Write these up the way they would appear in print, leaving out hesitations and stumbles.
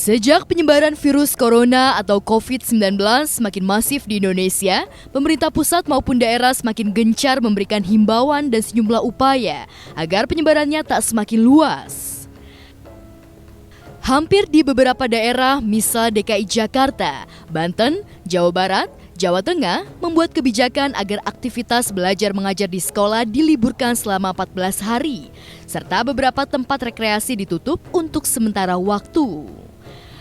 Sejak penyebaran virus corona atau COVID-19 semakin masif di Indonesia, pemerintah pusat maupun daerah semakin gencar memberikan himbauan dan sejumlah upaya agar penyebarannya tak semakin luas. Hampir di beberapa daerah, misal DKI Jakarta, Banten, Jawa Barat, Jawa Tengah, membuat kebijakan agar aktivitas belajar mengajar di sekolah diliburkan selama 14 hari, serta beberapa tempat rekreasi ditutup untuk sementara waktu.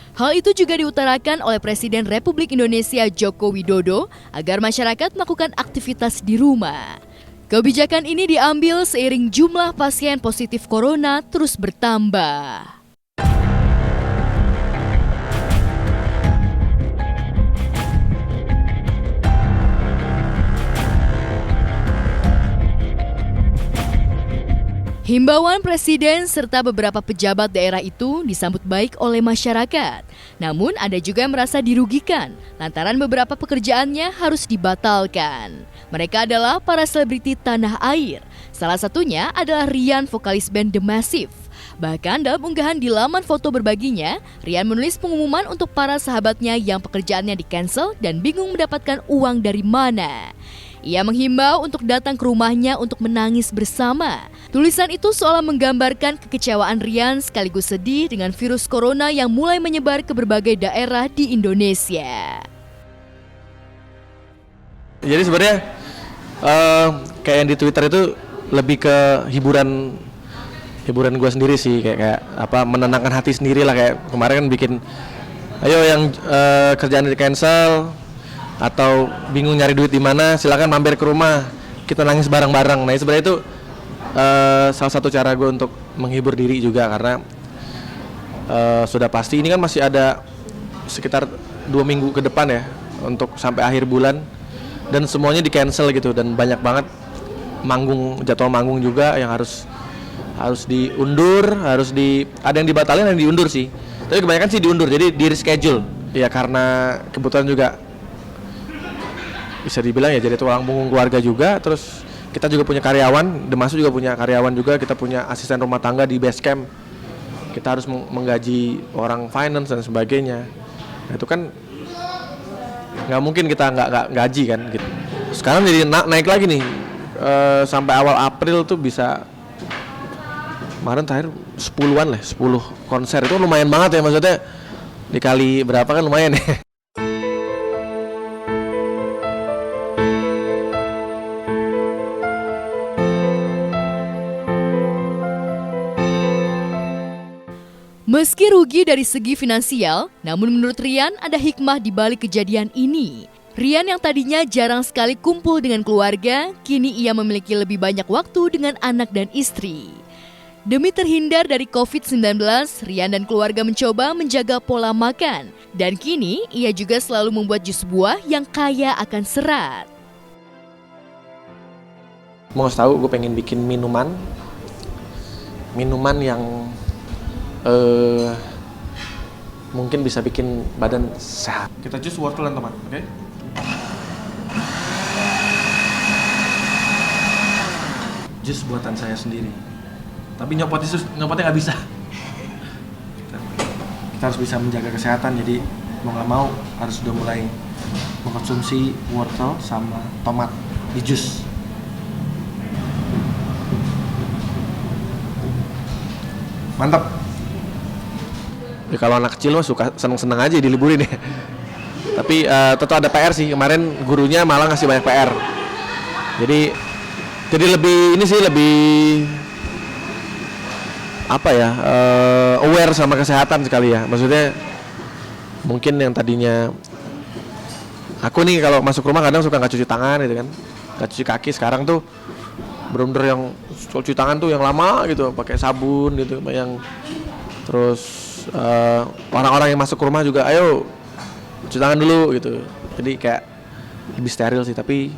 Hal itu juga diutarakan oleh Presiden Republik Indonesia Joko Widodo agar masyarakat melakukan aktivitas di rumah. Kebijakan ini diambil seiring jumlah pasien positif corona terus bertambah. Himbauan Presiden serta beberapa pejabat daerah itu disambut baik oleh masyarakat. Namun ada juga yang merasa dirugikan lantaran beberapa pekerjaannya harus dibatalkan. Mereka adalah para selebriti tanah air. Salah satunya adalah Rian, vokalis band The Massive. Bahkan dalam unggahan di laman foto berbaginya, Rian menulis pengumuman untuk para sahabatnya yang pekerjaannya di-cancel dan bingung mendapatkan uang dari mana. Ia menghimbau untuk datang ke rumahnya untuk menangis bersama. Tulisan itu seolah menggambarkan kekecewaan Rian sekaligus sedih dengan virus corona yang mulai menyebar ke berbagai daerah di Indonesia. Jadi sebenarnya kayak yang di Twitter itu lebih ke hiburan gue sendiri sih, kayak apa, menenangkan hati sendiri lah. Kayak kemarin kan bikin, ayo yang kerjaan di cancel atau bingung nyari duit di mana, silakan mampir ke rumah, kita nangis bareng-bareng. Nah sebenarnya itu salah satu cara gue untuk menghibur diri juga, karena sudah pasti ini kan masih ada sekitar 2 minggu ke depan ya, untuk sampai akhir bulan, dan semuanya di cancel gitu, dan banyak banget jadwal manggung juga yang harus diundur, ada yang dibatalin, ada yang diundur sih, tapi kebanyakan sih diundur, jadi di reschedule ya, karena kebetulan juga bisa dibilang ya jadi tulang punggung keluarga juga. Terus kita juga punya karyawan, Demasu juga punya karyawan juga, kita punya asisten rumah tangga di base camp, kita harus menggaji orang finance dan sebagainya. Nah itu kan nggak mungkin kita nggak gaji kan gitu. Sekarang jadi naik lagi nih, sampai awal April tuh bisa, kemarin terakhir 10-an lah, 10 konser. Itu lumayan banget ya, maksudnya dikali berapa kan lumayan ya. Meski rugi dari segi finansial, namun menurut Rian ada hikmah di balik kejadian ini. Rian yang tadinya jarang sekali kumpul dengan keluarga, kini ia memiliki lebih banyak waktu dengan anak dan istri. Demi terhindar dari COVID-19, Rian dan keluarga mencoba menjaga pola makan. Dan kini ia juga selalu membuat jus buah yang kaya akan serat. Mau tahu, gue pengen bikin minuman yang mungkin bisa bikin badan sehat. Kita jus wortel dan tomat, oke? Jus buatan saya sendiri. Tapi nyopotnya nggak bisa. Kita harus bisa menjaga kesehatan, jadi mau nggak mau harus udah mulai mengkonsumsi wortel sama tomat di jus. Mantap. Ya, kalau anak kecil mah suka seneng-seneng aja diliburin ya. Tapi tetap ada PR sih. Kemarin gurunya malah ngasih banyak PR. Jadi lebih apa ya, aware sama kesehatan sekali ya. Maksudnya mungkin yang tadinya aku nih kalau masuk rumah kadang suka nggak cuci tangan gitu kan, nggak cuci kaki. Sekarang tuh bener-bener yang cuci tangan tuh yang lama gitu, pakai sabun gitu, yang terus orang-orang yang masuk ke rumah juga ayo cuci tangan dulu gitu. Jadi kayak lebih steril sih, tapi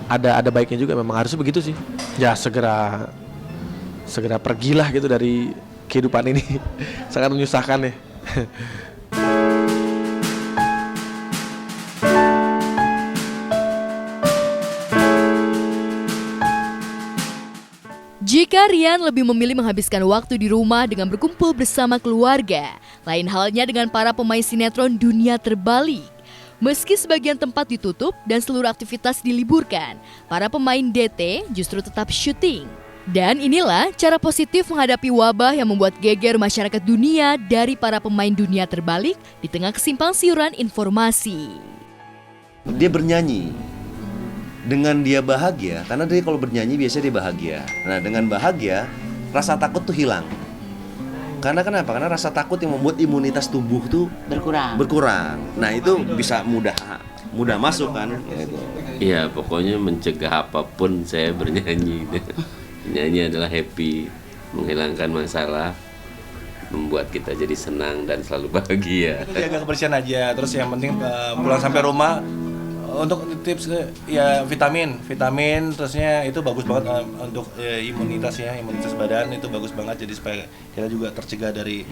ada baiknya juga, memang harusnya begitu sih. Ya segera pergilah gitu dari kehidupan ini. Sangat menyusahkan ya. Jika Rian lebih memilih menghabiskan waktu di rumah dengan berkumpul bersama keluarga, lain halnya dengan para pemain sinetron Dunia Terbalik. Meski sebagian tempat ditutup dan seluruh aktivitas diliburkan, para pemain DT justru tetap syuting. Dan inilah cara positif menghadapi wabah yang membuat geger masyarakat dunia dari para pemain Dunia Terbalik di tengah kesimpang siuran informasi. Dia bernyanyi. Dengan dia bahagia, karena dia kalau bernyanyi biasanya dia bahagia. Nah, dengan bahagia, rasa takut tuh hilang. Karena kenapa? Karena rasa takut yang membuat imunitas tubuh tuh berkurang. Nah, itu bisa mudah masuk kan. Iya, pokoknya mencegah apapun saya bernyanyi. Nyanyi adalah happy, menghilangkan masalah, membuat kita jadi senang dan selalu bahagia. Jaga kebersihan aja, terus yang penting pulang sampai rumah. Untuk tips ya vitamin terusnya itu bagus banget untuk imunitas badan itu bagus banget, jadi supaya kita juga tercegah dari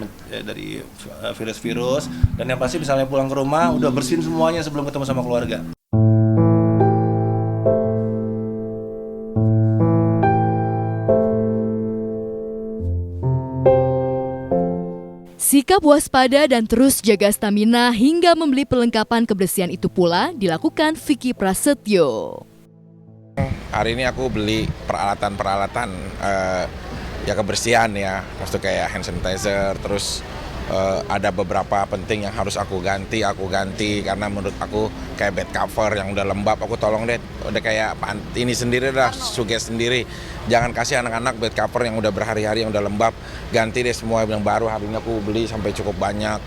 virus-virus, dan yang pasti misalnya pulang ke rumah udah bersihin semuanya sebelum ketemu sama keluarga. Sikap waspada dan terus jaga stamina hingga membeli perlengkapan kebersihan itu pula dilakukan Vicky Prasetyo. Hari ini aku beli peralatan ya kebersihan ya, maksudnya kayak hand sanitizer, terus ada beberapa penting yang harus aku ganti karena menurut aku kayak bed cover yang udah lembab, aku tolong deh, udah kayak ini sendiri dah, suges sendiri, jangan kasih anak-anak bed cover yang udah berhari-hari yang udah lembab, ganti deh semua yang baru. Hari ini aku beli sampai cukup banyak.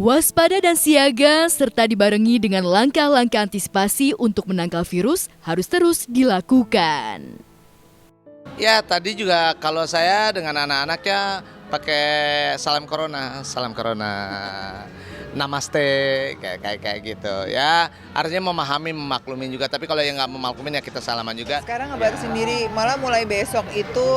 Waspada dan siaga serta dibarengi dengan langkah-langkah antisipasi untuk menangkal virus harus terus dilakukan. Ya, tadi juga kalau saya dengan anak-anaknya pakai salam corona, namaste, kayak gitu. Ya, artinya memahami, memaklumin juga. Tapi kalau yang nggak memaklumin ya kita salaman juga. Sekarang ngebaru sendiri, malah mulai besok itu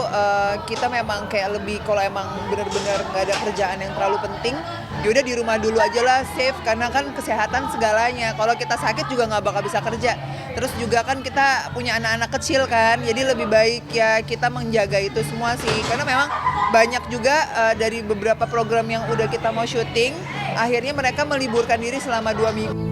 kita memang kayak lebih, kalau emang benar-benar nggak ada kerjaan yang terlalu penting, yaudah di rumah dulu aja lah, safe, karena kan kesehatan segalanya. Kalau kita sakit juga nggak bakal bisa kerja. Terus juga kan kita punya anak-anak kecil kan, jadi lebih baik ya kita menjaga itu semua sih. Karena memang banyak juga dari beberapa program yang udah kita mau syuting, akhirnya mereka meliburkan diri selama 2 minggu.